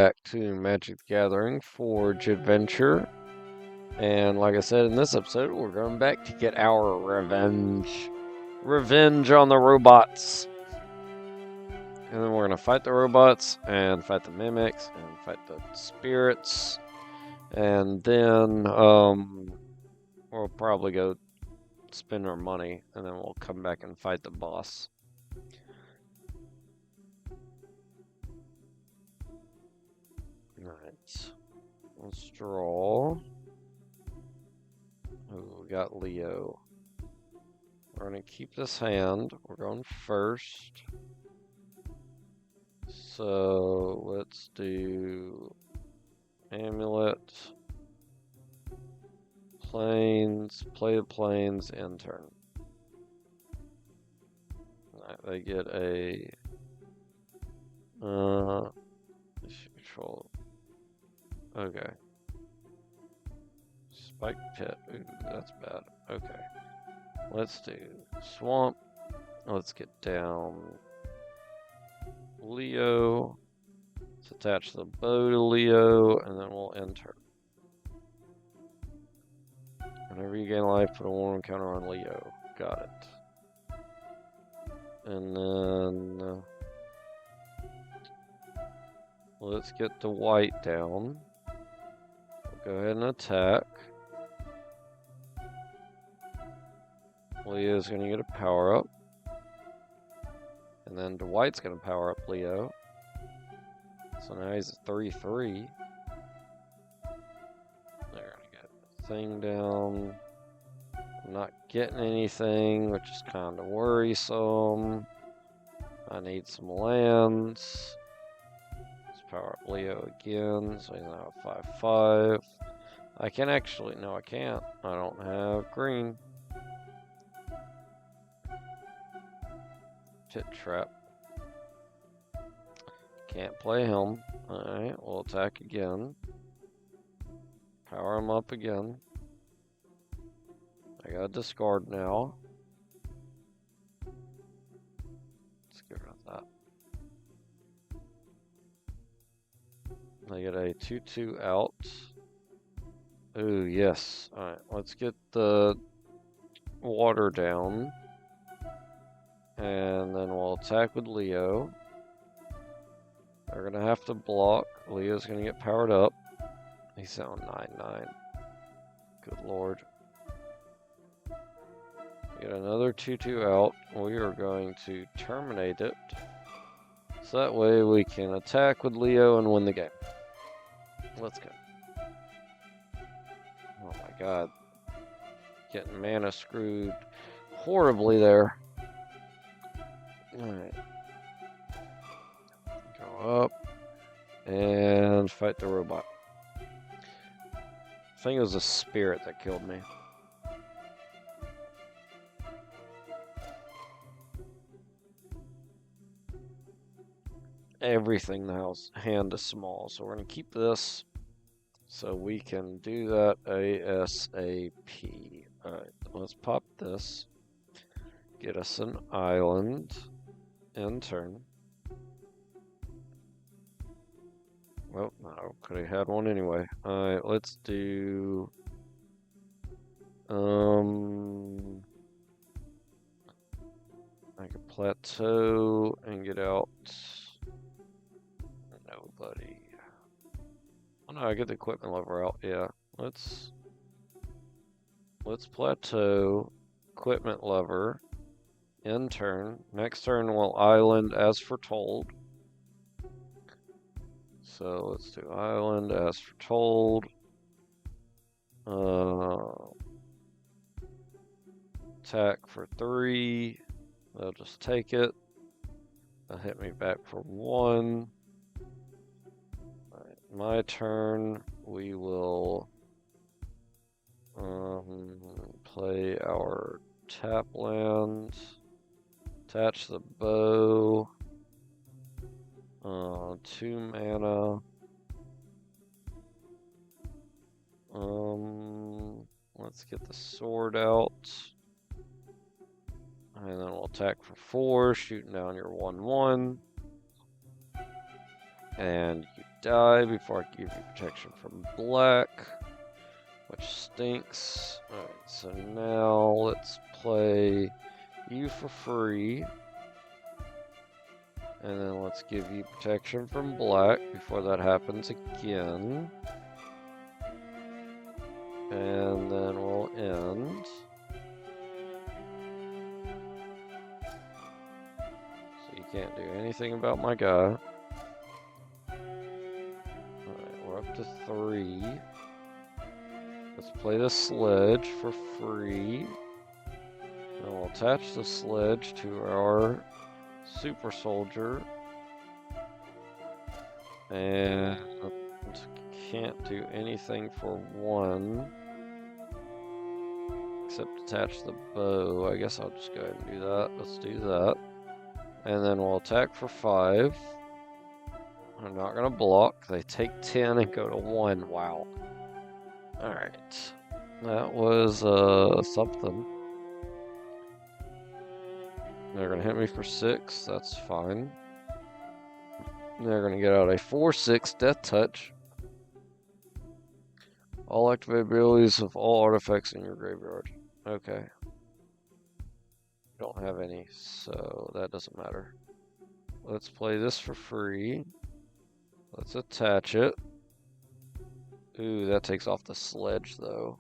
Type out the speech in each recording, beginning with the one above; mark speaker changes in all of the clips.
Speaker 1: Back to Magic the Gathering Forge Adventure. And like I said in this episode, we're going back to get our revenge. Revenge on the robots. And then we're going to fight the robots, and fight the mimics, and fight the spirits. And then we'll probably go spend our money, and then we'll come back and fight the boss. Alright. Let's draw. Oh, we got Leo. We're going to keep this hand. We're going first. So let's do Amulet, Plains, play the Plains, end turn. Right, they get a control. Okay. Spike Pit. Ooh, that's bad. Okay. Let's do Swamp. Let's get down Leo. Let's attach the bow to Leo, and then we'll enter. Whenever you gain life, put a warm counter on Leo. Got it. And then let's get the white down. We'll go ahead and attack. Leo's going to get a power up. And then Dwight's going to power up Leo. So now he's a 3-3. There, I got the thing down. I'm not getting anything, which is kind of worrisome. I need some lands. Let's power up Leo again. So he's now a 5-5. I can actually, no I can't. I don't have green. Pit Trap. Can't play him. Alright, we'll attack again. Power him up again. I gotta discard now. Let's get rid of that. I get a 2-2 out. Ooh, yes. Alright, let's get the water down. And then we'll attack with Leo. They're going to have to block. Leo's going to get powered up. He's on 9-9. Good lord. Get another 2-2 out. We are going to terminate it. So that way we can attack with Leo and win the game. Let's go. Oh my god. Getting mana screwed horribly there. Alright. Go up and fight the robot. I think it was a spirit that killed me. Everything in the house hand is small, so we're going to keep this so we can do that ASAP. Alright, let's pop this. Get us an island. End turn. Well, no, could have had one anyway. Alright, let's do like a plateau and get out nobody. Oh no, I get the equipment lever out, yeah. Let's plateau, equipment lever. End turn. Next turn we'll island as foretold. So let's do island as foretold. Attack for 3. They'll just take it. They'll hit me back for 1. Alright, my turn. We will play our tap land. Attach the bow. 2 mana. Let's get the sword out. And then we'll attack for 4, shooting down your 1-1. And you die before I give you protection from black, which stinks. Alright, so now let's play you for free. And then let's give you protection from black before that happens again. And then we'll end. So you can't do anything about my guy. Alright, we're up to 3. Let's play the sledge for free. And we'll attach the sledge to our super soldier. And can't do anything for 1. Except attach the bow. I guess I'll just go ahead and do that. Let's do that. And then we'll attack for 5. I'm not going to block. They take 10 and go to 1. Wow. Alright. That was something. They're going to hit me for 6. That's fine. They're going to get out a 4/6 Death Touch. All activated abilities of all artifacts in your graveyard. Okay. Don't have any, so that doesn't matter. Let's play this for free. Let's attach it. Ooh, that takes off the sledge, though.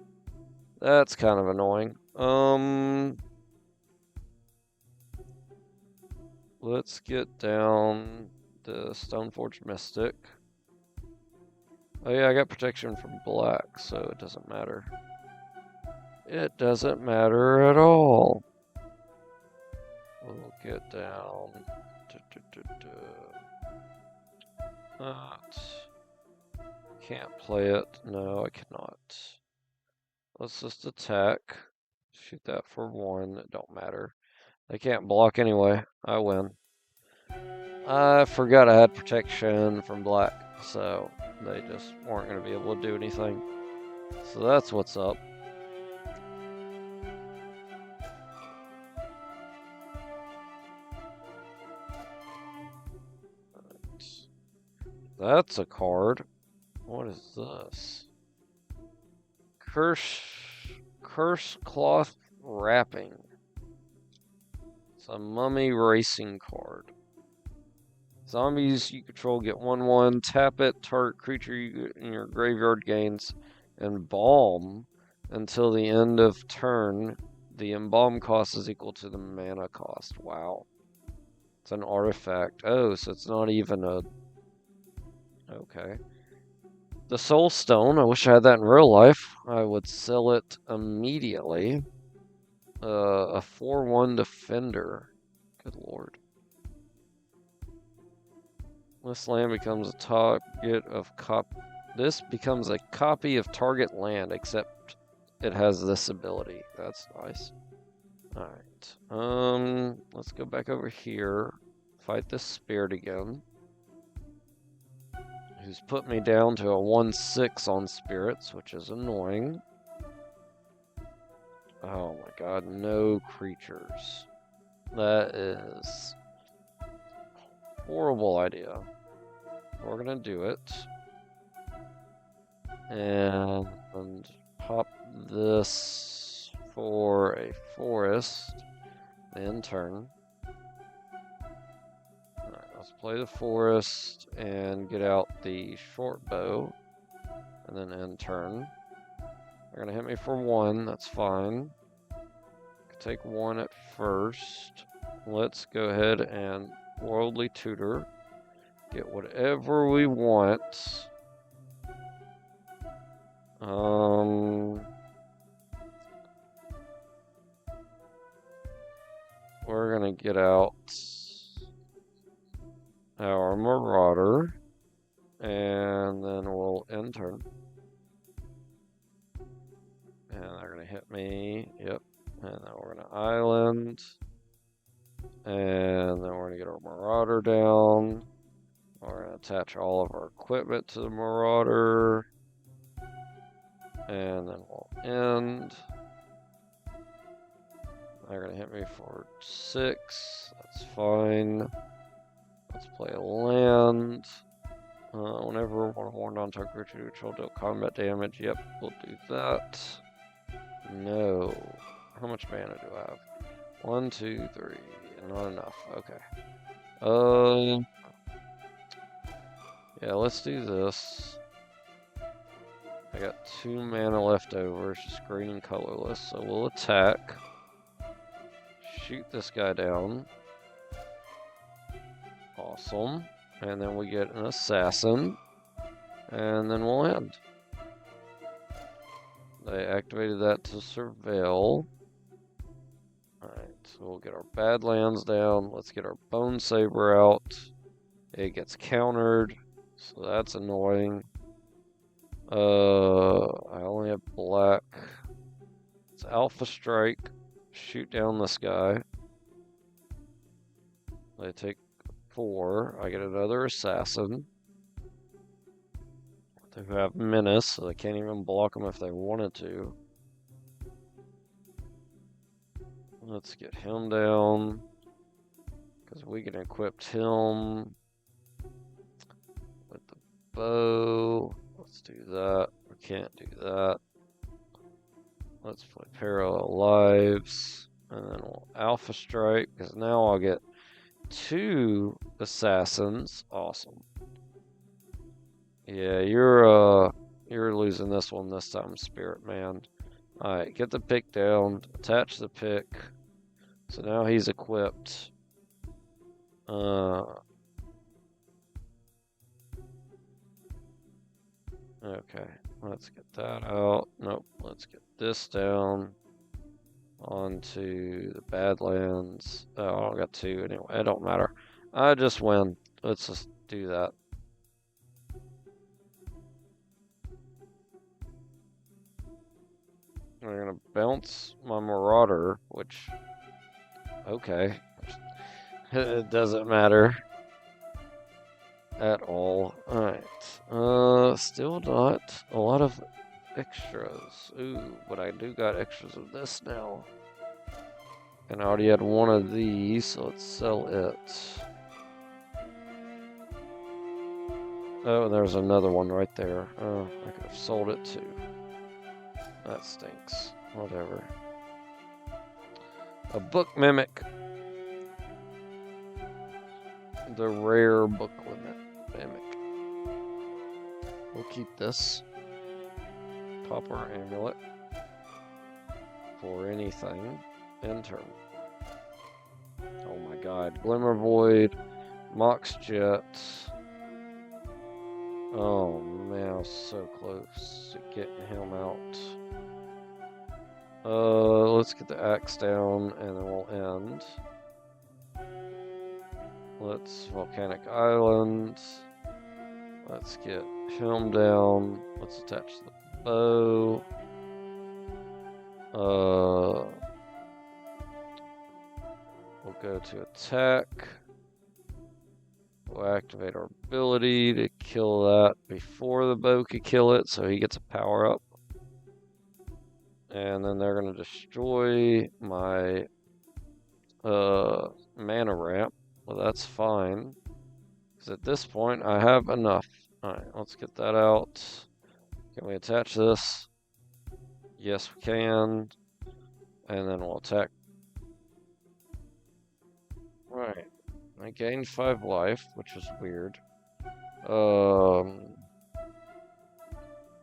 Speaker 1: That's kind of annoying. Let's get down the Stoneforge Mystic. Oh yeah, I got protection from black, so it doesn't matter. It doesn't matter at all. We'll get down. Can't play it. No, I cannot. Let's just attack. Shoot that for 1. It don't matter. They can't block anyway. I win. I forgot I had protection from black, so they just weren't going to be able to do anything. So that's what's up. That's a card. What is this? Curse Cloth Wrapping. It's a mummy racing card. Zombies you control get 1/1. Tap it. Target creature in your graveyard gains Embalm until the end of turn. The Embalm cost is equal to the mana cost. Wow. It's an artifact. Oh, so it's not even a... Okay. The Soul Stone. I wish I had that in real life. I would sell it immediately. A 4/1 Defender. Good lord. This land becomes a target of This becomes a copy of target land, except it has this ability. That's nice. Alright. Let's go back over here. Fight this spirit again. Who's put me down to a 1/6 on spirits, which is annoying. Oh my god, no creatures. That is horrible idea. We're gonna do it. And pop this for a forest. End turn. Alright, let's play the forest and get out the short bow. And then end turn. They're gonna hit me for 1, that's fine. Could take 1 at first. Let's go ahead and Worldly Tutor. Get whatever we want. We're gonna get out our Marauder, and then we'll end turn. And they're gonna hit me, yep. And then we're gonna island. And then we're gonna get our Marauder down. We're gonna attach all of our equipment to the Marauder. And then we'll end. They're gonna hit me for 6. That's fine. Let's play a land. Whenever one horned on target creature control dealt combat damage. Yep, we'll do that. No. How much mana do I have? 1, 2, 3. Not enough. Okay. Yeah, let's do this. I got 2 mana left over. It's just green and colorless. So we'll attack. Shoot this guy down. Awesome. And then we get an assassin. And then we'll end. They activated that to surveil. Alright, so we'll get our Badlands down. Let's get our Bone Saber out. It gets countered, so that's annoying. I only have black. It's Alpha Strike. Shoot down this guy. They take 4. I get another assassin. They have Menace, so they can't even block them if they wanted to. Let's get him down, because we can equip him with the bow. Let's do that. We can't do that. Let's play Parallel Lives, and then we'll Alpha Strike, because now I'll get 2 assassins. Awesome. Yeah, you're losing this one this time, Spirit Man. Alright, get the pick down, attach the pick. So now he's equipped. Okay, let's get that out. Nope, let's get this down onto the Badlands. Oh, I got 2 anyway. It don't matter. I just win. Let's just do that. I'm gonna bounce my Marauder, which, okay, it doesn't matter at all. Alright, still not a lot of extras. Ooh, but I do got extras of this now. And I already had one of these, so let's sell it. Oh, there's another one right there. Oh, I could have sold it too. That stinks. Whatever. A book mimic. The rare book mimic. We'll keep this. Pop our amulet. For anything. End turn. Oh my god. Glimmer Void. Mox Jet. Oh man, I was so close to getting him out. Let's get the axe down and then we'll end. Let's Volcanic Island. Let's get him down. Let's attach the bow. We'll go to attack. We'll activate our ability to kill that before the bow could kill it, so he gets a power up. And then they're going to destroy my mana ramp. Well, that's fine. Because at this point, I have enough. Alright, let's get that out. Can we attach this? Yes, we can. And then we'll attack. Alright. I gained 5 life, which is weird.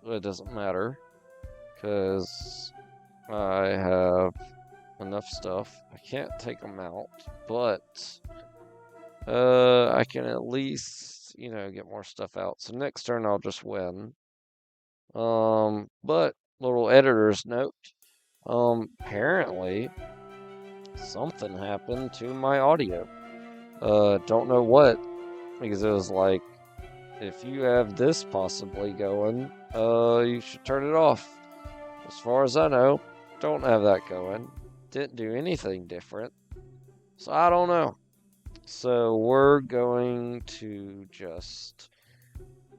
Speaker 1: It doesn't matter. Because I have enough stuff. I can't take them out, but I can at least, get more stuff out. So next turn I'll just win. But little editor's note. Apparently something happened to my audio. Don't know what, because it was like, if you have this possibly going, you should turn it off. As far as I know, don't have that going. Didn't do anything different. So I don't know. So we're going to just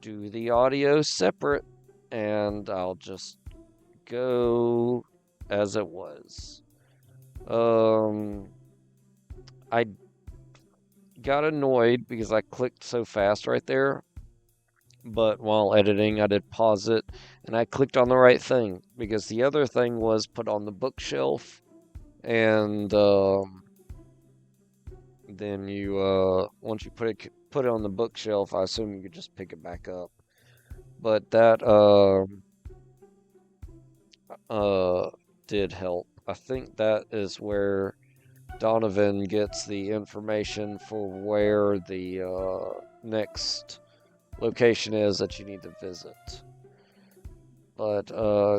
Speaker 1: do the audio separate, and I'll just go as it was. I got annoyed because I clicked so fast right there but while editing, I did pause it, and I clicked on the right thing, because the other thing was put on the bookshelf, and then you, once you put it on the bookshelf, I assume you could just pick it back up. But that, did help. I think that is where Donovan gets the information for where the next location is that you need to visit. But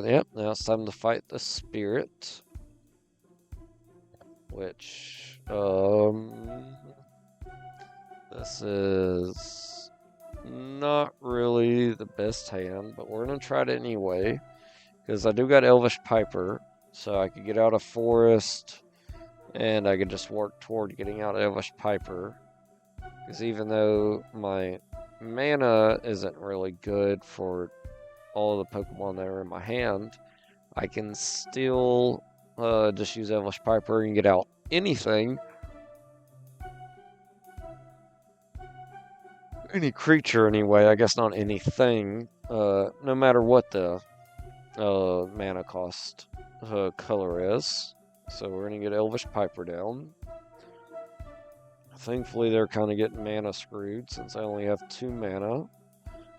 Speaker 1: yep, now it's time to fight the spirit, which this is not really the best hand, but we're gonna try it anyway, because I do got Elvish Piper, so I could get out of Forest, and I could just work toward getting out of Elvish Piper. Because even though my mana isn't really good for all of the Pokemon that are in my hand, I can still just use Elvish Piper and get out anything. Any creature, anyway. I guess not anything. No matter what the mana cost color is. So we're going to get Elvish Piper down. Thankfully, they're kind of getting mana screwed since I only have 2 mana.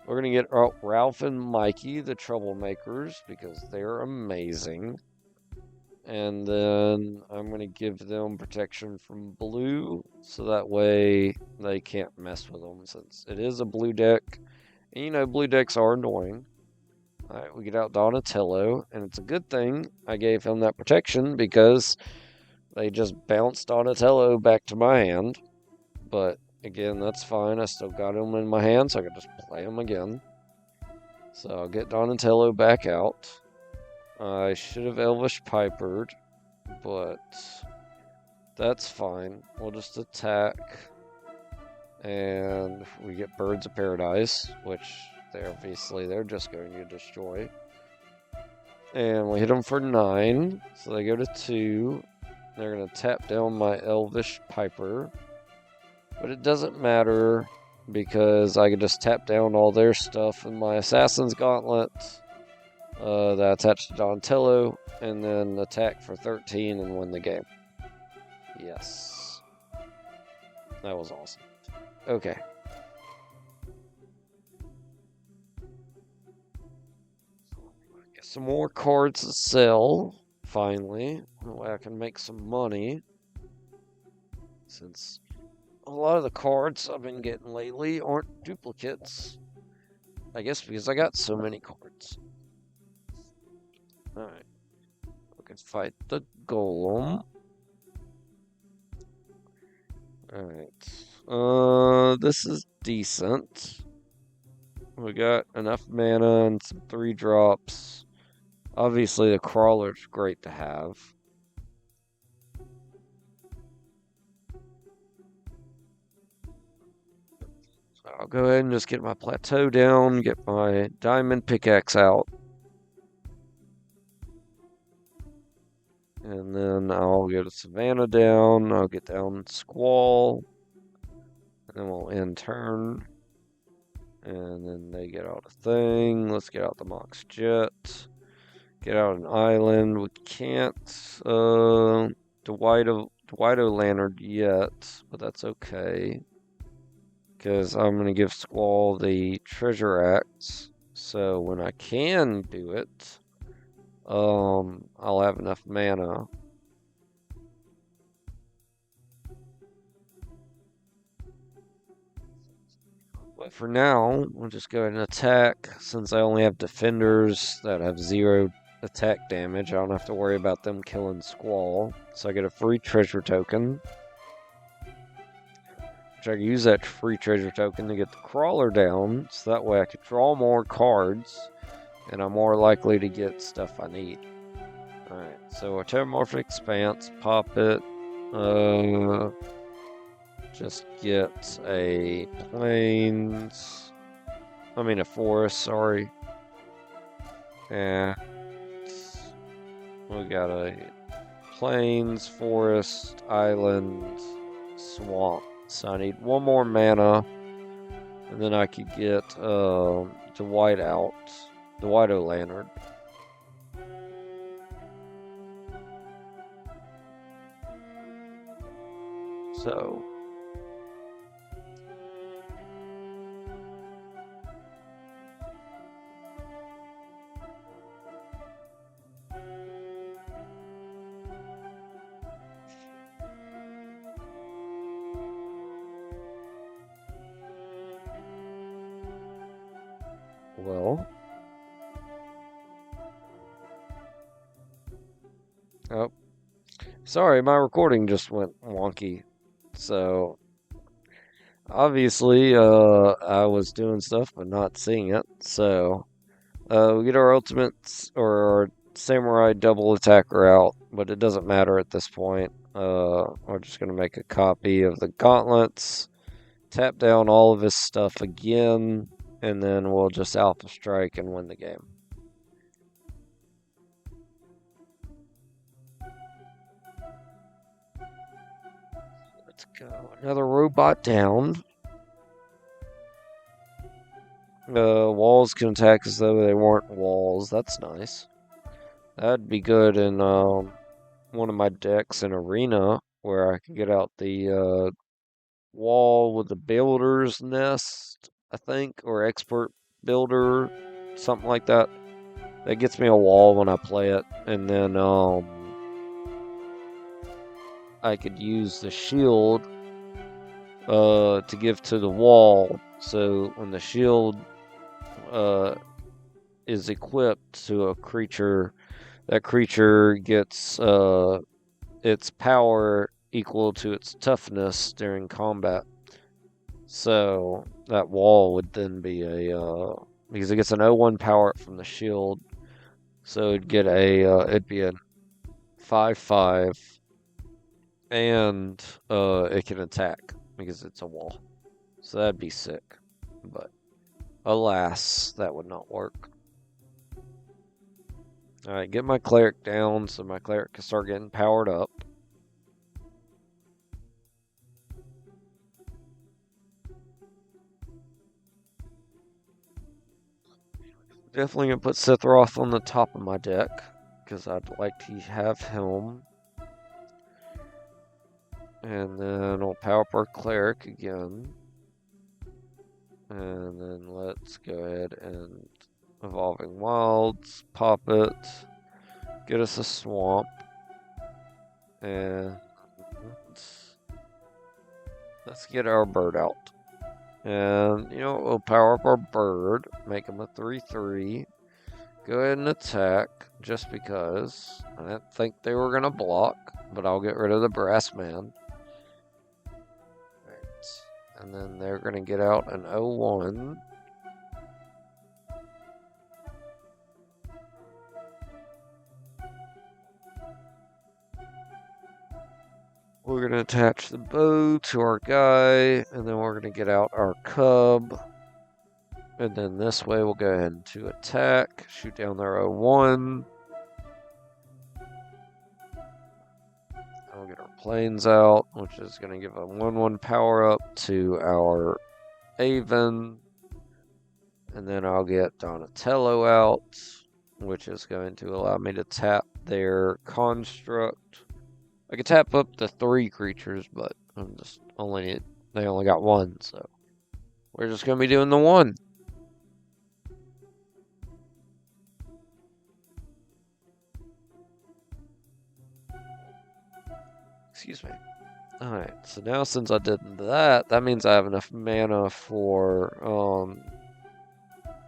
Speaker 1: We're going to get Ralph and Mikey, the Troublemakers, because they're amazing. And then I'm going to give them protection from blue, so that way they can't mess with them, since it is a blue deck. And you know, blue decks are annoying. Alright, we get out Donatello, and it's a good thing I gave him that protection, because they just bounced Donatello back to my hand. But again, that's fine. I still got him in my hand, so I can just play him again. So I'll get Donatello back out. I should have Elvish Pipered, but that's fine. We'll just attack, and we get Birds of Paradise, which they're just going to destroy. And we hit them for 9, so they go to 2. They're going to tap down my Elvish Piper, but it doesn't matter because I can just tap down all their stuff in my Assassin's Gauntlet that I attached to Donatello, and then attack for 13 and win the game. Yes. That was awesome. Okay. Get some more cards to sell, finally. That way I can make some money. Since a lot of the cards I've been getting lately aren't duplicates. I guess because I got so many cards. Alright. We can fight the Golem. Alright. This is decent. We got enough mana and some 3-drops. Obviously, the Crawler's great to have. I'll go ahead and just get my Plateau down, get my Diamond Pickaxe out. And then I'll get a Savannah down, I'll get down Squall, and then we'll end turn. And then they get out a thing. Let's get out the Mox Jet. Get out an island. We can't Dwido Lantern yet, but that's okay. Because I'm going to give Squall the Treasure Axe. So when I can do it, I'll have enough mana. But for now, we'll just go ahead and attack. Since I only have defenders that have 0 attack damage, I don't have to worry about them killing Squall. So I get a free treasure token. Which I can use that free treasure token to get the Crawler down, so that way I can draw more cards, and I'm more likely to get stuff I need. Alright, so a Terramorphic Expanse, pop it. Just get a forest, sorry. And we got a plains, forest, island, swamp. So I need 1 more mana, And then I could get to white out the White-O Lantern. So well, oh, sorry, my recording just went wonky. So obviously, I was doing stuff but not seeing it. So we get our ultimates or our samurai double attacker out, but it doesn't matter at this point. We're just gonna make a copy of the gauntlets, tap down all of his stuff again, and then we'll just alpha strike and win the game. Let's go. Another robot down. Walls can attack as though they weren't walls. That's nice. That'd be good in one of my decks in Arena, where I can get out the wall with the builder's nest, I think, or expert builder, something like that. That gets me a wall when I play it, and then I could use the shield to give to the wall. So when the shield is equipped to a creature, that creature gets its power equal to its toughness during combat. So that wall would then be a because it gets an 0-1 power up from the shield, so it'd get it'd be a 5/5, and it can attack because it's a wall. So that'd be sick, but alas, that would not work. All right, get my cleric down so my cleric can start getting powered up. Definitely gonna put Sithroth on the top of my deck because I'd like to have him. And then we'll power up our cleric again. And then let's go ahead and Evolving Wilds, pop it, get us a swamp, and let's get our bird out. And, you know, we'll power up our bird, make him a 3/3. Go ahead and attack, just because. I didn't think they were going to block, but I'll get rid of the brass man. Right. And then they're going to get out an 0-1. We're going to attach the bow to our guy, and then we're going to get out our cub. And then this way we'll go ahead to attack, shoot down their 0-1. We'll get our planes out, which is going to give a 1/1 power up to our Avon. And then I'll get Donatello out, which is going to allow me to tap their construct. I could tap up to 3 creatures, but I'm just they only got 1, so we're just going to be doing the 1. Excuse me. Alright, so now since I did that, that means I have enough mana for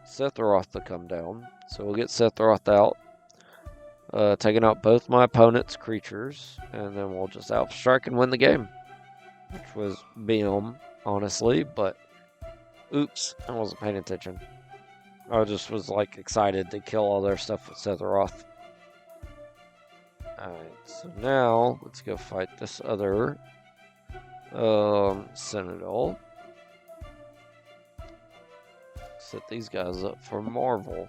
Speaker 1: Sephiroth to come down. So we'll get Sephiroth out, taking out both my opponent's creatures, and then we'll just outstrike and win the game. Which was BM, honestly, but oops, I wasn't paying attention. I just was like excited to kill all their stuff with Sephiroth. Alright, so now let's go fight this other Citadel. Set these guys up for Marvel.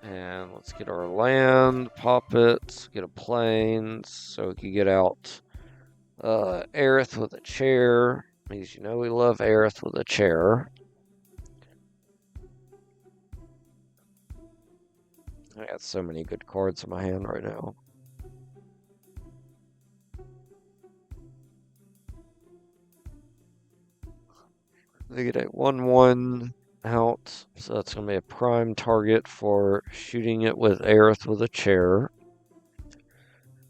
Speaker 1: And let's get our land, pop it, get a plane, so we can get out Aerith with a chair. Means you know we love Aerith with a chair. I got so many good cards in my hand right now. They get a 1/1 out, so that's going to be a prime target for shooting it with Aerith with a chair.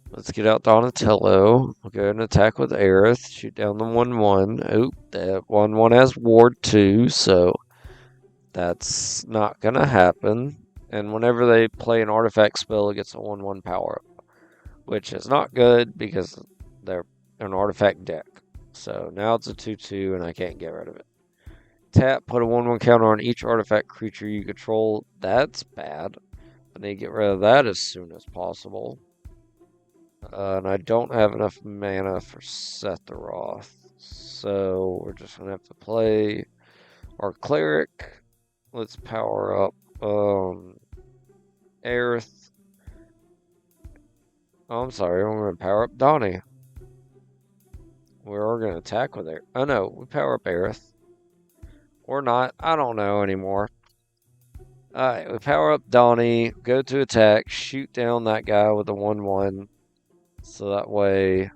Speaker 1: Let's get out Donatello. We'll go and attack with Aerith. Shoot down the 1/1. Oop, that 1/1 has Ward 2, so that's not going to happen. And whenever they play an artifact spell, it gets a 1/1 power up, which is not good because they're an artifact deck. So now it's a 2/2, and I can't get rid of it. Tap, put a 1/1 counter on each artifact creature you control. That's bad. I need to get rid of that as soon as possible. And I don't have enough mana for Sephiroth. So we're just going to have to play our cleric. Let's power up Aerith. Oh, I'm sorry. I'm going to power up Donnie. We're going to attack with Aerith. Oh, no. We power up Aerith. Or not. I don't know anymore. Alright, we power up Donnie. Go to attack. Shoot down that guy with the 1/1. So that way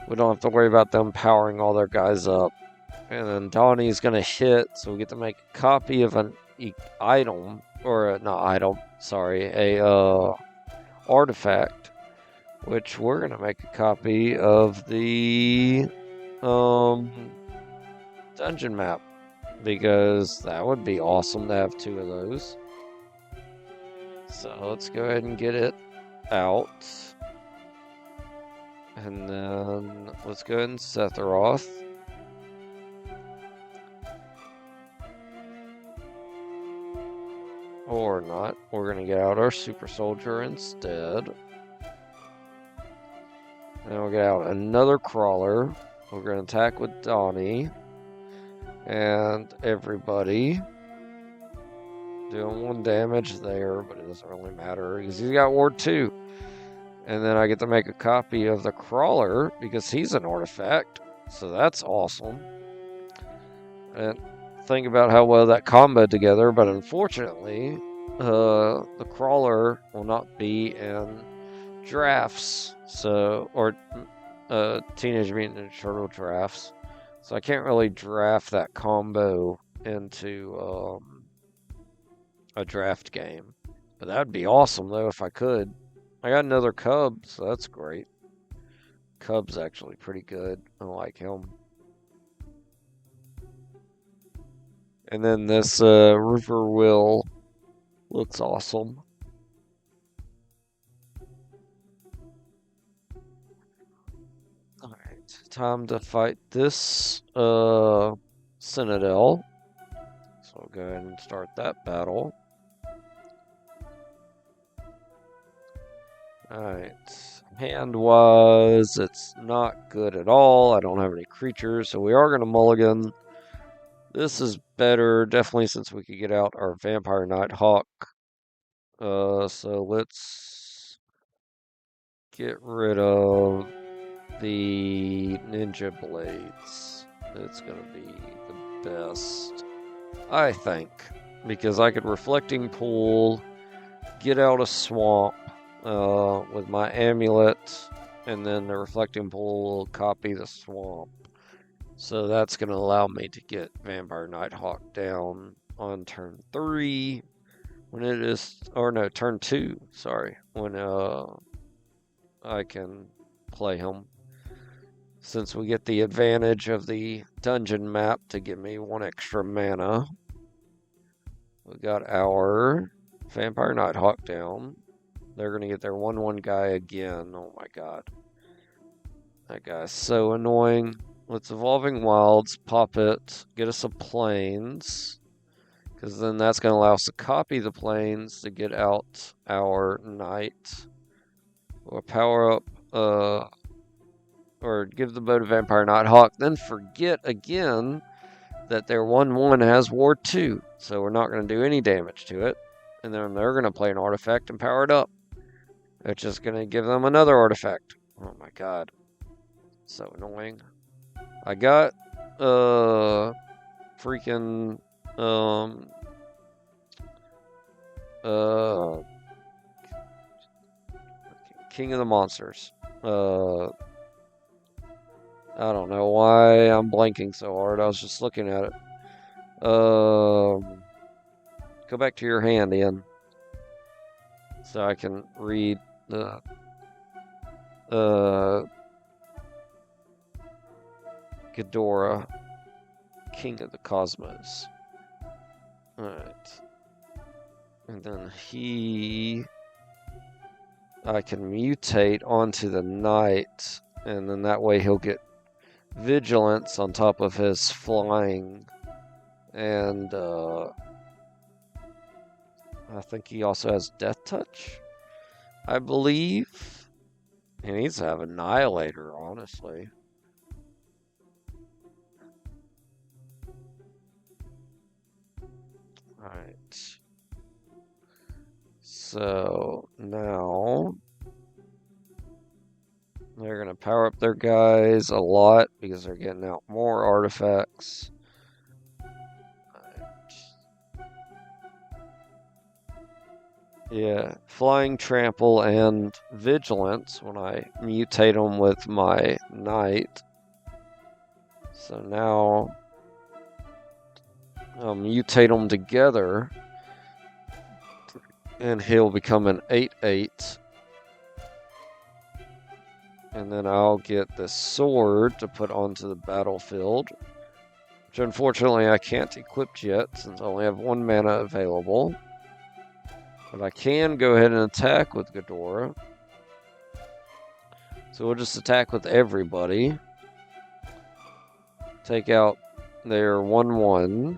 Speaker 1: we don't have to worry about them powering all their guys up. And then Donnie's going to hit, so we get to make a copy of an item, or not item, sorry, a artifact, which we're going to make a copy of the dungeon map, because that would be awesome to have 2 of those. So let's go ahead and get it out. And then let's go ahead and Sephiroth. Or not. We're going to get out our Super Soldier instead. And we'll get out another Crawler. We're going to attack with Donnie. And everybody. Doing 1 damage there, but it doesn't really matter because he's got Ward 2. And then I get to make a copy of the Crawler because he's an artifact. So that's awesome. And think about how well that comboed together, but unfortunately, the Crawler will not be in drafts, or Teenage Mutant Ninja Turtle drafts. So I can't really draft that combo into a draft game. But that would be awesome, though, if I could. I got another Cub, so that's great. Cub's actually pretty good. I like him. And then this River Will looks awesome. Alright, time to fight this Citadel. So I'll go ahead and start that battle. Alright, hand-wise, it's not good at all. I don't have any creatures, so we are going to mulligan. This is better, definitely, since we could get out our Vampire Nighthawk. So let's get rid of the Ninja Blades. It's going to be the best, I think, because I could Reflecting Pool, get out a Swamp with my Amulet, and then the Reflecting Pool will copy the Swamp. So that's going to allow me to get Vampire Nighthawk down on turn 3 when it is, or no, turn 2, sorry, when I can play him. Since we get the advantage of the dungeon map to give me 1 extra mana. We got our Vampire Nighthawk down. They're going to get their 1/1 guy again. Oh my god. That guy's so annoying. Let's Evolving Wilds, pop it, get us a Plains, because then that's going to allow us to copy the Plains to get out our Knight. We'll power up, or give the bow to Vampire Nighthawk, then forget again that their 1/1 has Ward 2, so we're not going to do any damage to it. And then they're going to play an artifact and power it up. It's just going to give them another artifact. Oh my god. So annoying. I got freaking uh King of the Monsters. I don't know why I'm blanking so hard. I was just looking at it. Go back to your hand, Ian, so I can read the Ghidorah, King of the Cosmos. Alright. And then I can mutate onto the Knight, and then that way he'll get Vigilance on top of his flying. And I think he also has Death Touch, I believe. He needs to have Annihilator, honestly. Alright. So now they're going to power up their guys a lot because they're getting out more artifacts. Yeah, Flying Trample and Vigilance when I mutate them with my Knight. So now I'll mutate them together and he'll become an 8/8. And then I'll get the sword to put onto the battlefield, which unfortunately I can't equip yet since I only have 1 mana available. But I can go ahead and attack with Ghidorah. So we'll just attack with everybody. Take out their 1/1.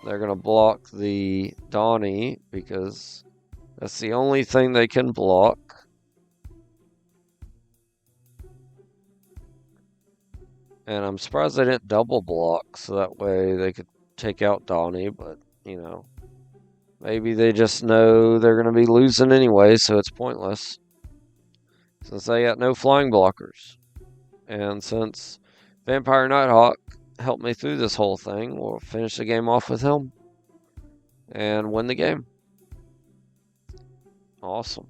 Speaker 1: They're going to block the Donnie because that's the only thing they can block. And I'm surprised they didn't double block so that way they could take out Donnie, but, you know, maybe they just know they're going to be losing anyway, so it's pointless. Since they got no flying blockers. And since Vampire Nighthawk helped me through this whole thing, we'll finish the game off with him and win the game. Awesome.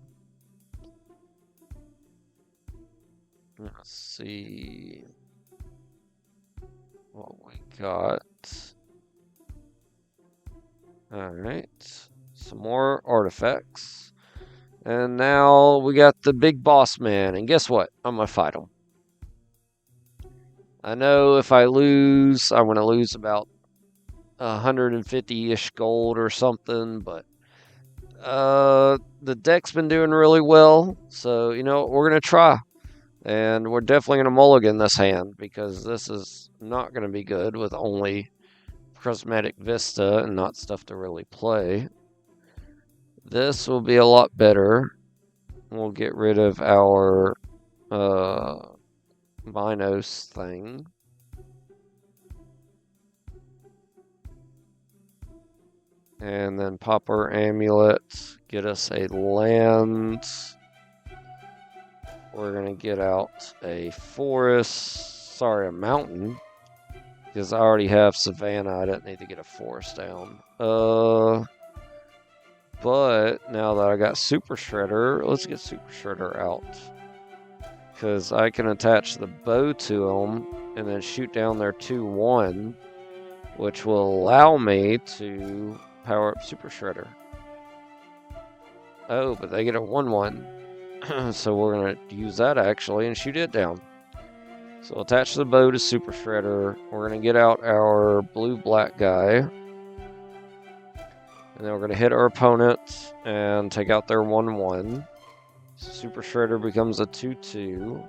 Speaker 1: Let's see what we got. Alright, some more artifacts. And now we got the big boss man. And guess what? I'm going to fight him. I know if I lose, I'm going to lose about 150-ish gold or something. But the deck's been doing really well. So, you know, we're going to try. And we're definitely going to mulligan this hand because this is not going to be good with only Prismatic Vista and not stuff to really play. This will be a lot better. We'll get rid of our Minos thing. And then pop our amulet, get us a land. We're going to get out a forest, sorry, a mountain. Because I already have Savannah, I didn't need to get a forest down. But now that I got Super Shredder, let's get Super Shredder out. Because I can attach the bow to them and then shoot down their 2/1, which will allow me to power up Super Shredder. Oh, but they get a 1/1. So we're going to use that actually and shoot it down. So attach the bow to Super Shredder. We're going to get out our blue-black guy. And then we're going to hit our opponent and take out their 1/1. So Super Shredder becomes a 2/2.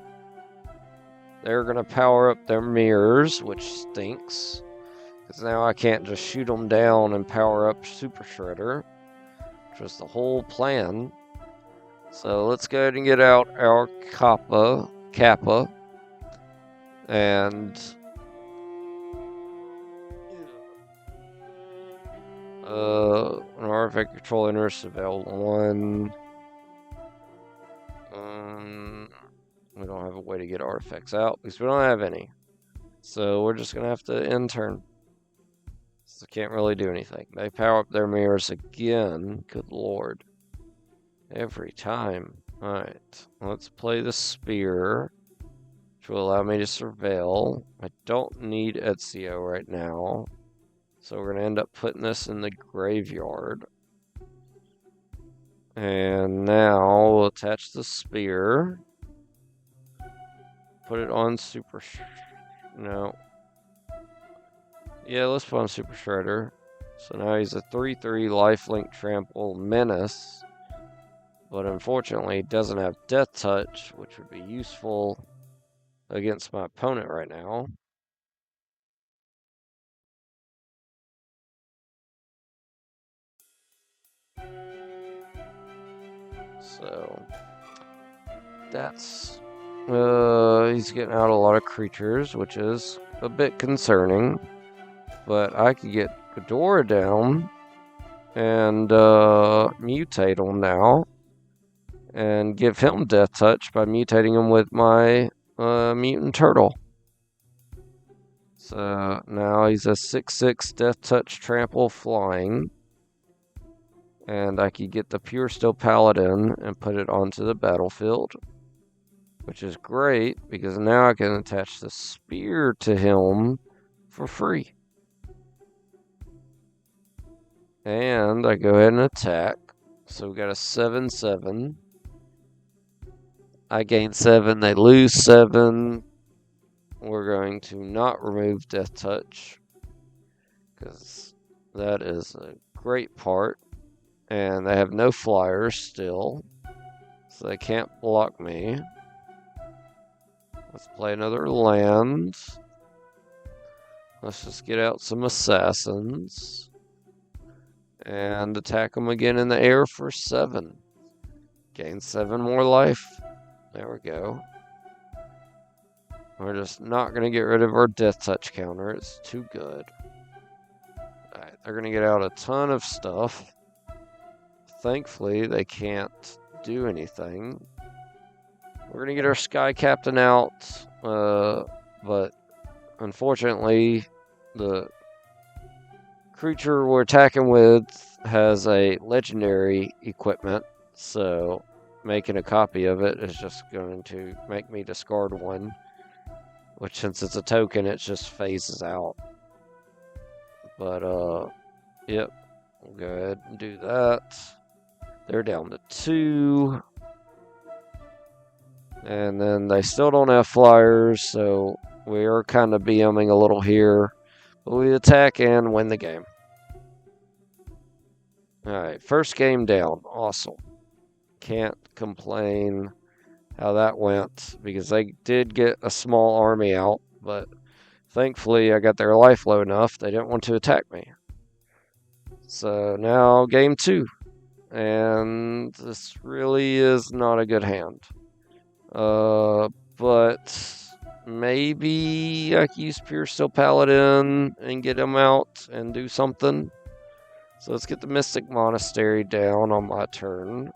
Speaker 1: They're going to power up their mirrors, which stinks. Because now I can't just shoot them down and power up Super Shredder. Which was the whole plan. So let's go ahead and get out our Kappa. And an artifact control enters available 1. We don't have a way to get artifacts out because we don't have any. So we're just going to have to end turn. So can't really do anything. They power up their mirrors again. Good lord. Every time. Alright, let's play the spear, which will allow me to surveil. I don't need Ezio right now, so we're going to end up putting this in the graveyard. And now we'll attach the spear. Put it on Super... No. Yeah, let's put on Super Shredder. So now he's a 3/3 lifelink trample menace. But unfortunately, he doesn't have Death Touch, which would be useful against my opponent right now. So that's he's getting out a lot of creatures, which is a bit concerning. But I could get Ghidorah down and mutate him now and give him Death Touch by mutating him with my mutant turtle. So now he's a 6/6 Death Touch trample flying. And I could get the Pure Steel Paladin and put it onto the battlefield, which is great because now I can attach the spear to him for free. And I go ahead and attack. So we got a 7/7. I gain 7, they lose 7. We're going to not remove Death Touch because that is a great part. And they have no flyers still, so they can't block me. Let's play another land. Let's just get out some assassins and attack them again in the air for 7. Gain 7 more life. There we go. We're just not going to get rid of our Death Touch counter. It's too good. Alright, they're going to get out a ton of stuff. Thankfully, they can't do anything. We're going to get our Sky Captain out, but unfortunately, the creature we're attacking with has a legendary equipment, so making a copy of it is just going to make me discard one, which since it's a token, it just phases out. But, yep, we'll go ahead and do that. They're down to 2. And then they still don't have flyers, so we are kind of BMing a little here. But we attack and win the game. Alright, first game down. Awesome. Can't complain how that went, because they did get a small army out, but thankfully I got their life low enough they didn't want to attack me. So now game 2. And this really is not a good hand. But maybe I can use Pure Steel Paladin and get him out and do something. So let's get the Mystic Monastery down on my turn.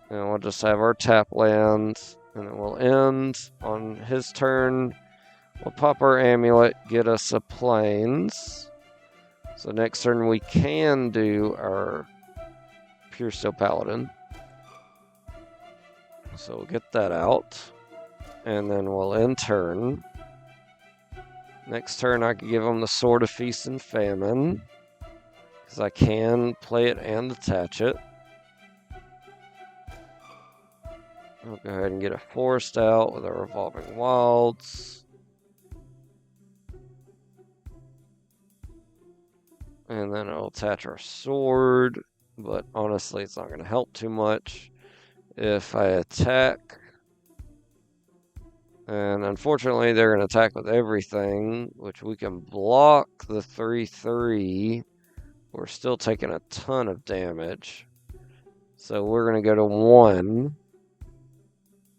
Speaker 1: And we'll just have our tap land. And then we'll end on his turn. We'll pop our amulet, get us a plains. So next turn we can do our Pure Steel Paladin. So we'll get that out. And then we'll end turn. Next turn I can give him the Sword of Feast and Famine, because I can play it and attach it. I'll go ahead and get a forest out with our Revolving Wilds. And then I'll attach our sword, but honestly it's not going to help too much if I attack. And unfortunately they're going to attack with everything, which we can block the 3/3. We're still taking a ton of damage. So we're going to go to 1.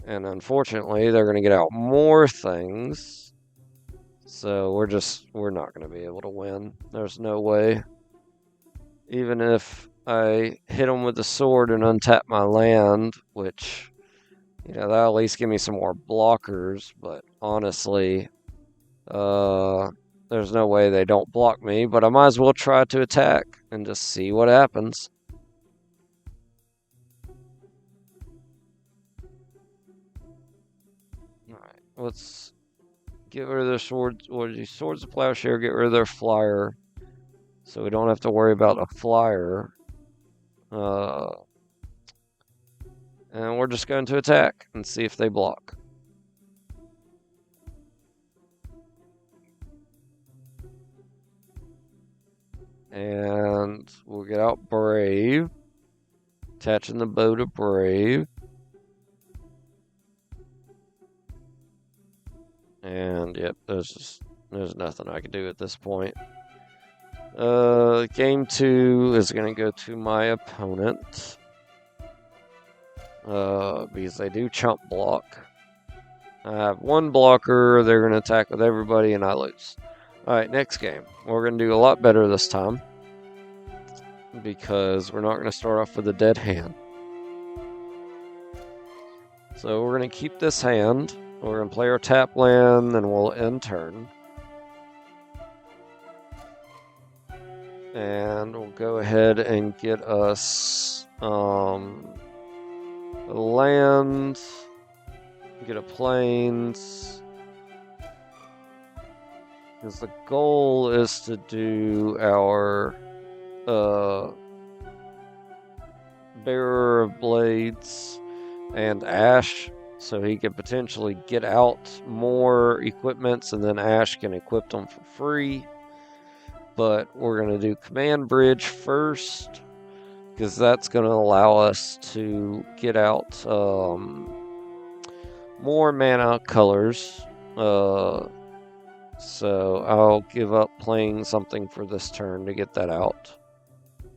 Speaker 1: And unfortunately they're going to get out more things. So we're not going to be able to win. There's no way. Even if I hit them with the sword and untap my land, which You know, that'll at least give me some more blockers, but honestly, there's no way they don't block me, but I might as well try to attack and just see what happens. Alright, let's get rid of their swords, or the Swords of Plowshare, get rid of their flyer, so we don't have to worry about a flyer. And we're just going to attack and see if they block. And we'll get out Brave. Attaching the bow to Brave. And yep, there's nothing I can do at this point. Game 2 is going to go to my opponent. Because they do chump block. I have one blocker, they're going to attack with everybody, and I lose. Alright, next game. We're going to do a lot better this time. Because we're not going to start off with a dead hand. So we're going to keep this hand. We're going to play our tap land, and we'll end turn. And we'll go ahead and get us a land, get a plains. Because the goal is to do our Bearer of Blades and Ash, so he can potentially get out more equipments, and then Ash can equip them for free. But we're going to do Command Bridge first, because that's going to allow us to get out more mana colors. So I'll give up playing something for this turn to get that out.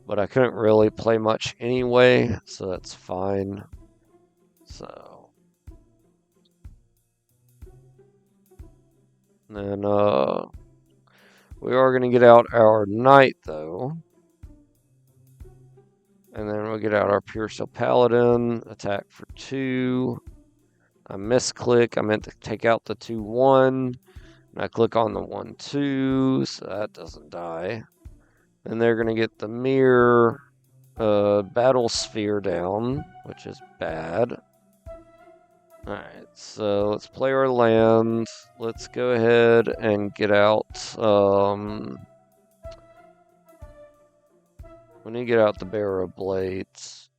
Speaker 1: But I couldn't really play much anyway, so that's fine. So then we are going to get out our Knight, though. And then we'll get out our Pure Steel Paladin, attack for 2. I misclick, I meant to take out the 2-1. And I click on the 1-2, so that doesn't die. And they're going to get the Mirror Battle Sphere down, which is bad. Alright, so let's play our land. Let's go ahead and get out. We need to get out the Bearer of Blades,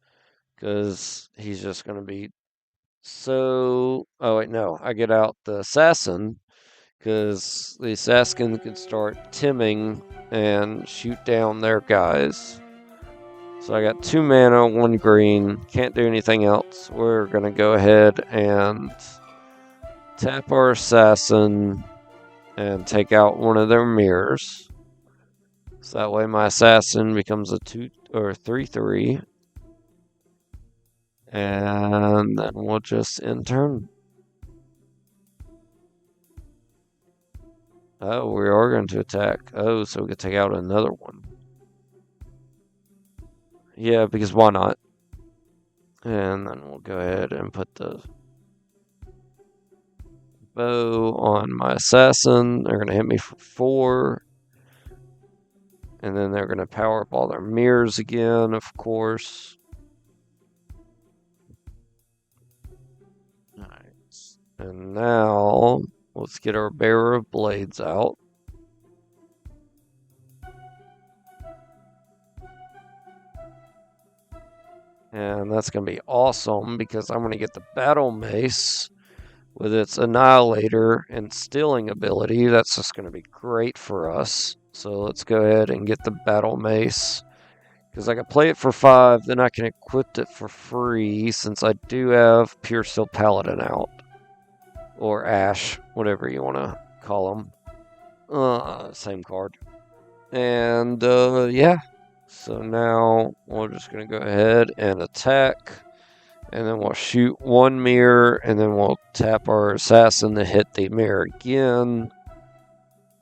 Speaker 1: because he's just going to be so... Oh, wait, no. I get out the Assassin, because the Assassin can start timming and shoot down their guys. So I got 2 mana, 1 green, can't do anything else. We're going to go ahead and tap our Assassin and take out one of their mirrors. So that way my Assassin becomes a 2 or 3/3. And then we'll just end turn. Oh, we are going to attack. Oh, so we could take out another one. Yeah, because why not? And then we'll go ahead and put the bow on my Assassin. They're going to hit me for 4. And then they're going to power up all their mirrors again, of course. Alright. And now, let's get our Bearer of Blades out. And that's going to be awesome, because I'm going to get the Battle Mace with its Annihilator and Stealing ability. That's just going to be great for us. So let's go ahead and get the Battle Mace, because I can play it for 5, then I can equip it for free, since I do have Pure Steel Paladin out. Or Ash, whatever you want to call them. Same card. And, yeah. So now we're just going to go ahead and attack. And then we'll shoot 1 mirror, and then we'll tap our Assassin to hit the mirror again.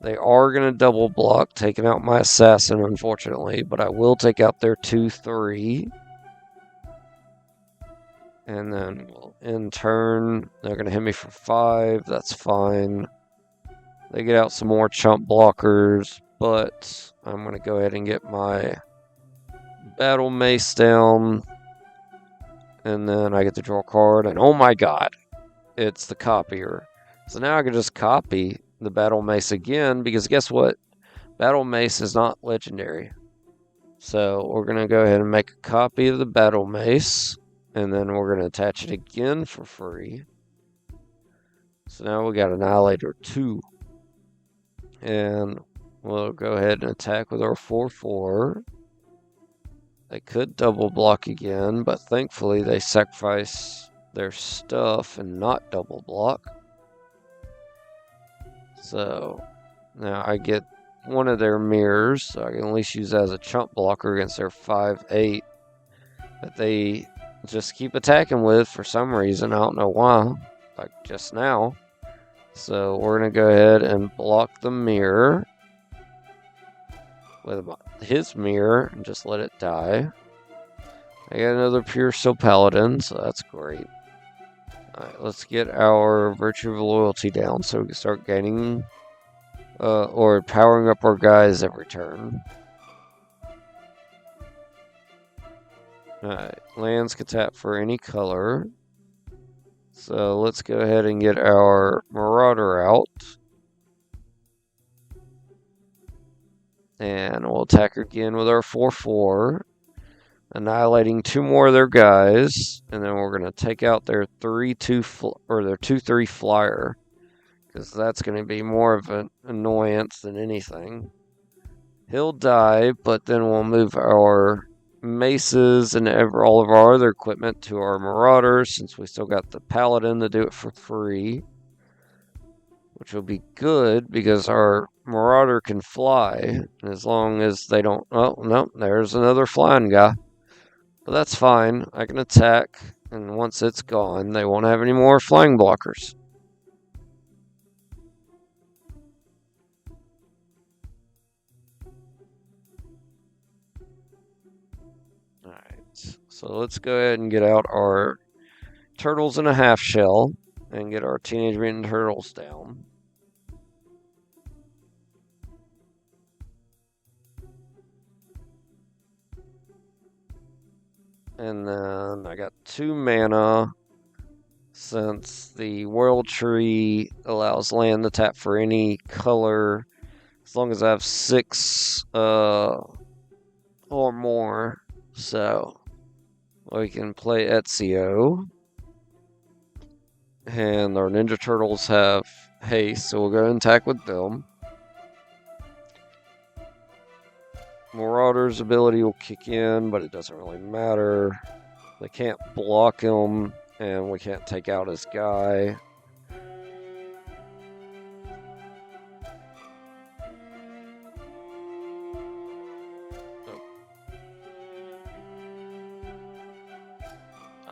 Speaker 1: They are going to double block, taking out my Assassin, unfortunately, but I will take out their 2/3. And then in turn, they're going to hit me for 5. That's fine. They get out some more chump blockers, but I'm going to go ahead and get my battle mace down. And then I get to draw a card, and oh my god, it's the copier. So now I can just copy the battle mace again, because guess what? Battle mace is not legendary. So we're going to go ahead and make a copy of the battle mace, and then we're going to attach it again for free. So now we got Annihilator 2. And we'll go ahead and attack with our 4/4. They could double block again, but thankfully they sacrifice their stuff and not double block. So now I get one of their mirrors, so I can at least use that as a chump blocker against their 5/8 that they just keep attacking with for some reason. I don't know why, like just now. So we're going to go ahead and block the mirror with his mirror and just let it die. I got another Pure Steel Paladin, so that's great. Alright, let's get our Virtue of Loyalty down so we can start gaining or powering up our guys every turn. Alright, lands can tap for any color. So let's go ahead and get our Marauder out. And we'll attack again with our 4/4. Annihilating 2 more of their guys. And then we're going to take out their 3/2 or their 2/3 flyer. Because that's going to be more of an annoyance than anything. He'll die, but then we'll move our maces and all of our other equipment to our Marauders, since we still got the Paladin to do it for free. Which will be good, because our Marauder can fly, as long as they don't... Oh, no, there's another flying guy. But that's fine. I can attack, and once it's gone, they won't have any more flying blockers. Alright, so let's go ahead and get out our Turtles in a Half Shell, and get our Teenage Mutant Turtles down. And then I got 2 mana, since the World Tree allows land to tap for any color, as long as I have 6 or more. So we can play Ezio. And our Ninja Turtles have haste, so we'll go and attack with them. Marauder's ability will kick in, but it doesn't really matter. They can't block him, and we can't take out his guy.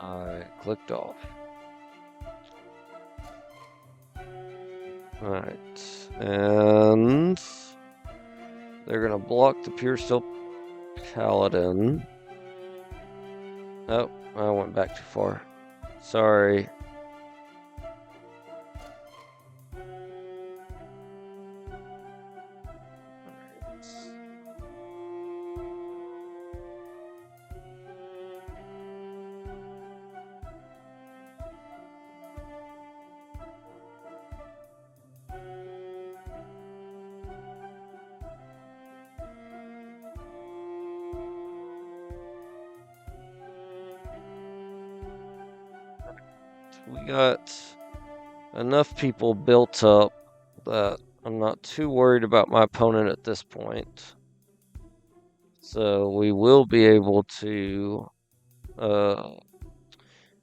Speaker 1: Oh. I clicked off. Alright, and they're going to block the Pure Steel Paladin. Oh, I went back too far. Sorry. We got enough people built up that I'm not too worried about my opponent at this point. So we will be able to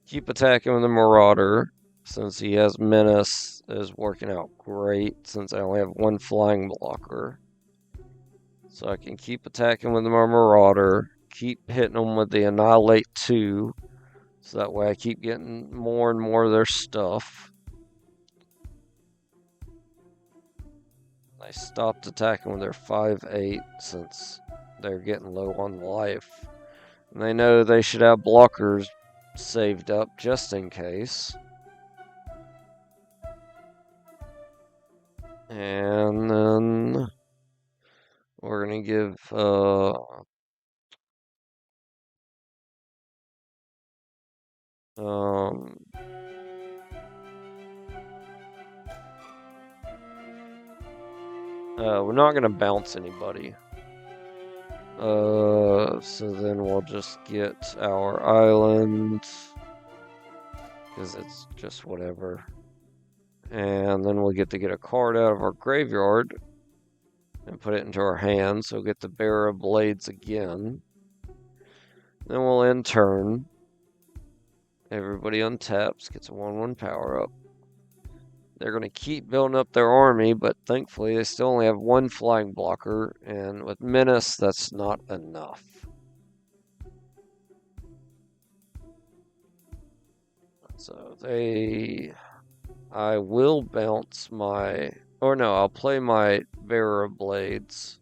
Speaker 1: keep attacking with the Marauder, since he has Menace is working out great, since I only have 1 flying blocker. So I can keep attacking with my Marauder, keep hitting them with the Annihilate 2, so that way I keep getting more and more of their stuff. I stopped attacking with their 5/8 since they're getting low on life. And they know they should have blockers saved up just in case. And then we're gonna give we're not gonna bounce anybody. So then we'll just get our island, because it's just whatever. And then we'll get to get a card out of our graveyard and put it into our hand, so we'll get the Bearer of Blades again. Then we'll end turn. Everybody untaps, gets a 1/1 power up. They're going to keep building up their army, but thankfully they still only have one flying blocker, and with Menace, that's not enough. So I will bounce my, or no, I'll play my Bearer of Blades.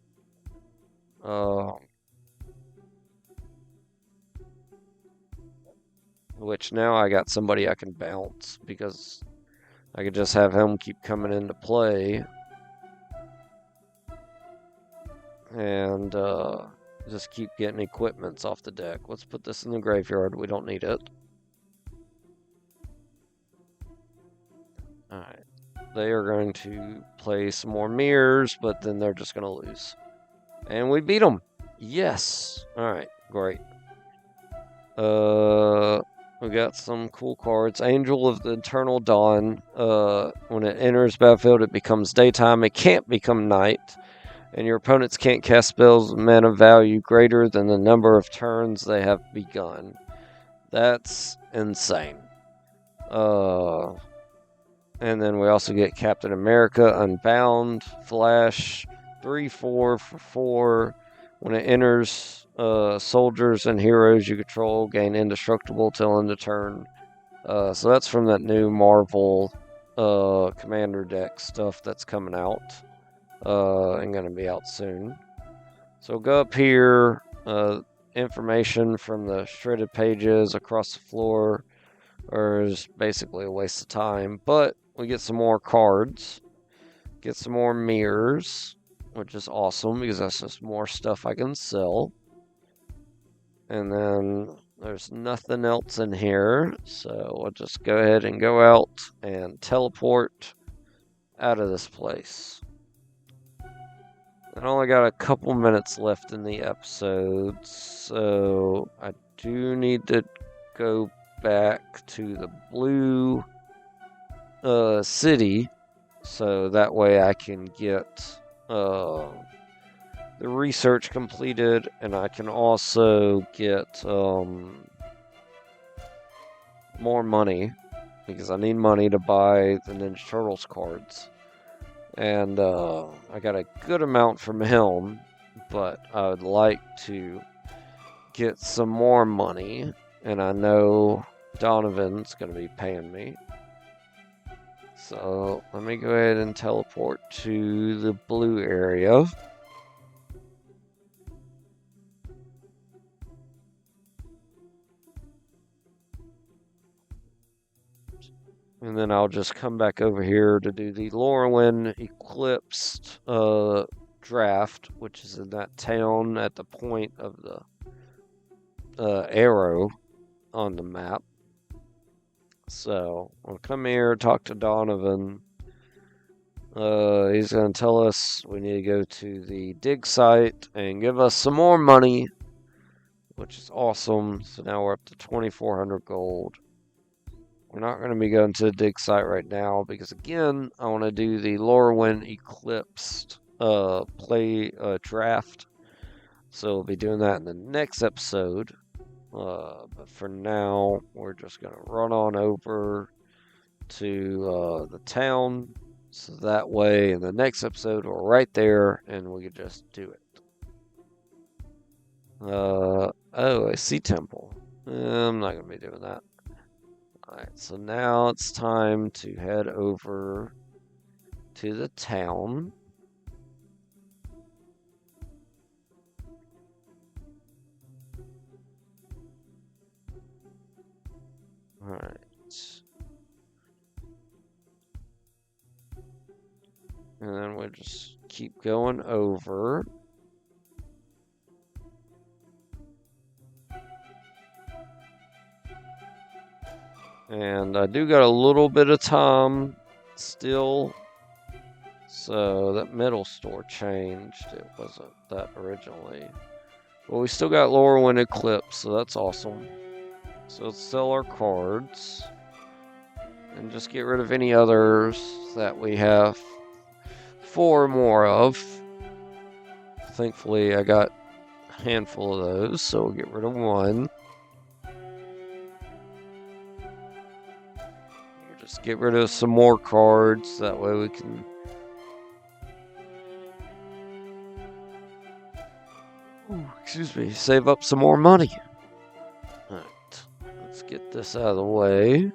Speaker 1: Which now I got somebody I can bounce, because I could just have him keep coming into play. And just keep getting equipments off the deck. Let's put this in the graveyard. We don't need it. Alright. They are going to play some more mirrors, but then they're just going to lose. And we beat them. Yes. Alright, great. We got some cool cards. Angel of the Eternal Dawn. When it enters battlefield, it becomes daytime. It can't become night. And your opponents can't cast spells with mana value greater than the number of turns they have begun. That's insane. And then we also get Captain America Unbound, Flash, 3/4 for 4. When it enters, soldiers and heroes you control gain indestructible till end of turn. So that's from that new Marvel Commander deck stuff that's coming out. And going to be out soon. So go up here, information from the shredded pages across the floor is basically a waste of time, but we get some more cards, get some more mirrors, which is awesome because that's just more stuff I can sell. And then there's nothing else in here, so we'll just go ahead and go out and teleport out of this place. I only got a couple minutes left in the episode, so I do need to go back to the blue city, so that way I can get the research completed, and I can also get more money, because I need money to buy the Ninja Turtles cards. And I got a good amount from him, but I would like to get some more money, and I know Donovan's going to be paying me. So let me go ahead and teleport to the blue area. And then I'll just come back over here to do the Lorwyn Eclipsed draft, which is in that town at the point of the arrow on the map. So I'll come here, talk to Donovan. He's going to tell us we need to go to the dig site and give us some more money, which is awesome. So now we're up to 2,400 gold. We're not going to be going to the dig site right now because, again, I want to do the Lorwyn Eclipsed play draft. So we'll be doing that in the next episode. But for now, we're just going to run on over to the town. So that way, in the next episode, we're right there and we can just do it. Oh, a sea temple. I'm not going to be doing that. Alright, so now it's time to head over to the town. just keep going over. And I do got a little bit of time still. So that middle store changed. It wasn't that originally. But we still got Lorewind Eclipse, so that's awesome. So let's sell our cards. And just get rid of any others that we have 4 more of. Thankfully, I got a handful of those, so we'll get rid of 1. We'll just get rid of some more cards, that way we can... excuse me, save up some more money. Alright, let's get this out of the way.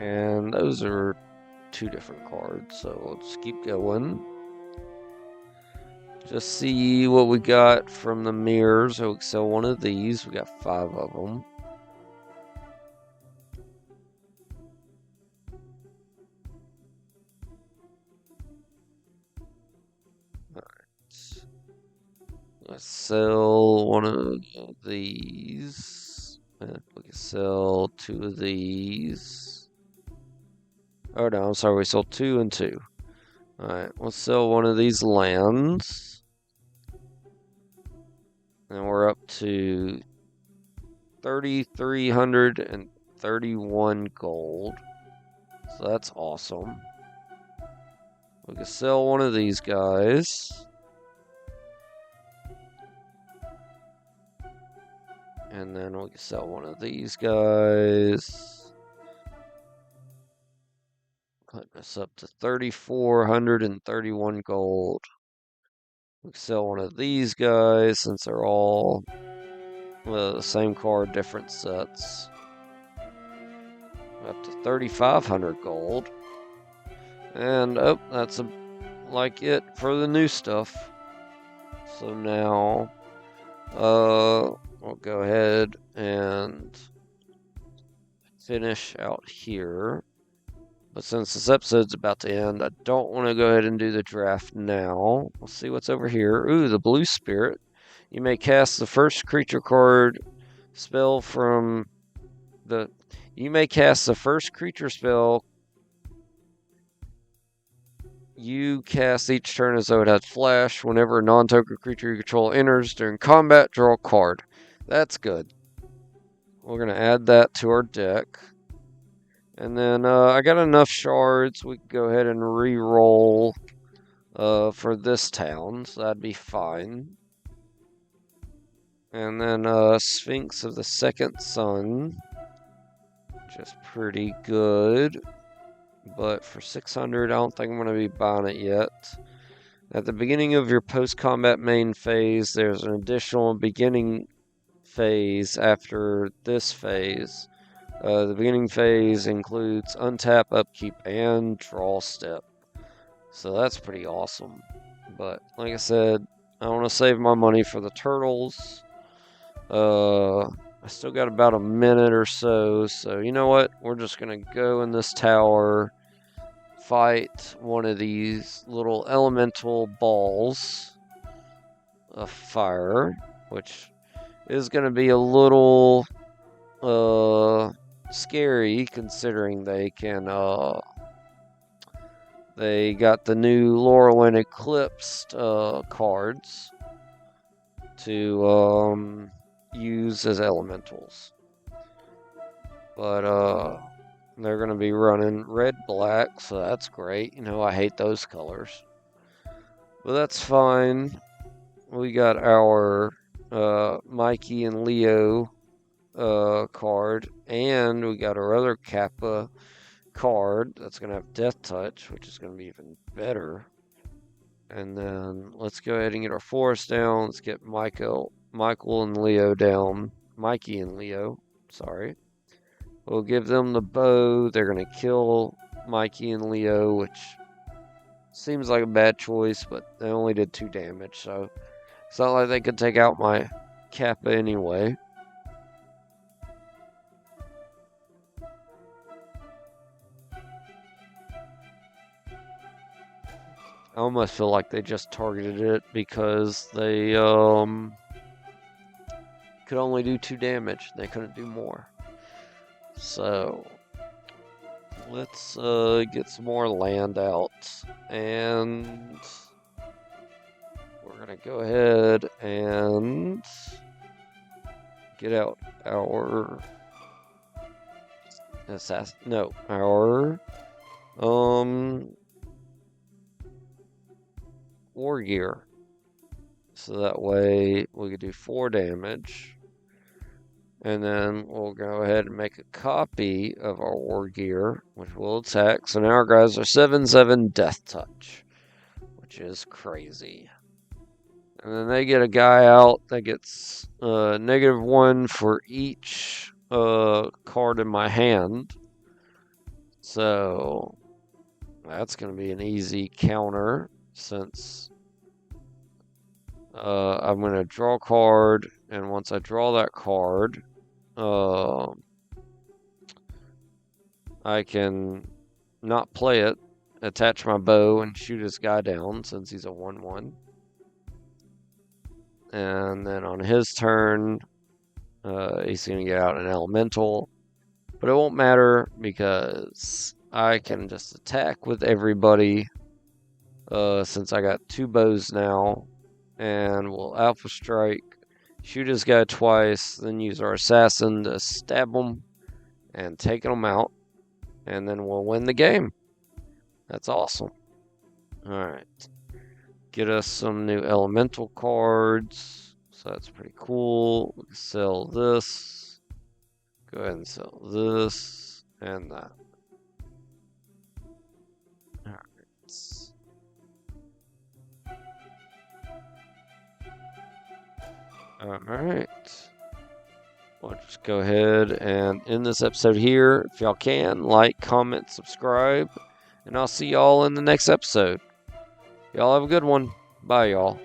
Speaker 1: And those are 2 different cards, so we'll just keep going. Just see what we got from the mirrors. So we can sell 1 of these. We got 5 of them. Alright. Let's sell 1 of these. And we can sell 2 of these. Oh no, I'm sorry, we sold 2 and 2. Alright, let's sell 1 of these lands. And we're up to 3,331 gold. So that's awesome. We can sell 1 of these guys. And then we can sell 1 of these guys. Putting us up to 3,431 gold. We can sell 1 of these guys since they're all the same card, different sets. Up to 3,500 gold. And oh, that's like it for the new stuff. So now, we'll go ahead and finish out here. But since this episode's about to end, I don't want to go ahead and do the draft now. We'll see what's over here. Ooh, the blue spirit. You may cast the first creature card spell from the... You may cast the first creature spell you cast each turn as though it had flash. Whenever a non-token creature you control enters during combat, draw a card. That's good. We're going to add that to our deck. And then I got enough shards. We can go ahead and re-roll for this town. So that'd be fine. And then Sphinx of the Second Sun. Just pretty good. But for 600, I don't think I'm going to be buying it yet. At the beginning of your post-combat main phase, there's an additional beginning phase after this phase. The beginning phase includes untap, upkeep, and draw step. So that's pretty awesome. But like I said, I want to save my money for the turtles. I still got about a minute or so. So you know what? We're just going to go in this tower, fight one of these little elemental balls of fire, which is going to be a little scary considering they can they got the new Lorewind Eclipsed cards to use as elementals, but they're going to be running red black, so that's great. You know, I hate those colors, but that's fine. We got our Mikey and Leo card, and we got our other Kappa card that's going to have Death Touch, which is going to be even better. And then let's go ahead and get our forest down. Let's get Michael and Leo down. Mikey and Leo, sorry. We'll give them the bow. They're going to kill Mikey and Leo, which Seems like a bad choice, but they only did 2 damage, so it's not like they could take out my Kappa anyway. I almost feel like they just targeted it because they could only do 2 damage. They couldn't do more. So let's get some more land out, and we're gonna go ahead and get out our our war gear, so that way we could do 4 damage, and then we'll go ahead and make a copy of our war gear, which will attack. So now our guys are 7/7 death touch, which is crazy. And then they get a guy out that gets -1 for each card in my hand. So that's going to be an easy counter, since I'm going to draw a card, and once I draw that card, I can not play it, attach my bow, and shoot this guy down, since he's a 1/1. And then on his turn, he's going to get out an elemental, but it won't matter because I can just attack with everybody, since I got 2 bows now, and we'll Alpha Strike, shoot this guy twice, then use our assassin to stab him and take him out, and then we'll win the game. That's awesome. Alright. Get us some new elemental cards, so that's pretty cool. We can sell this. Go ahead and sell this and that. Alright. We'll just go ahead and end this episode here. If y'all can, like, comment, subscribe, and I'll see y'all in the next episode. Y'all have a good one. Bye, y'all.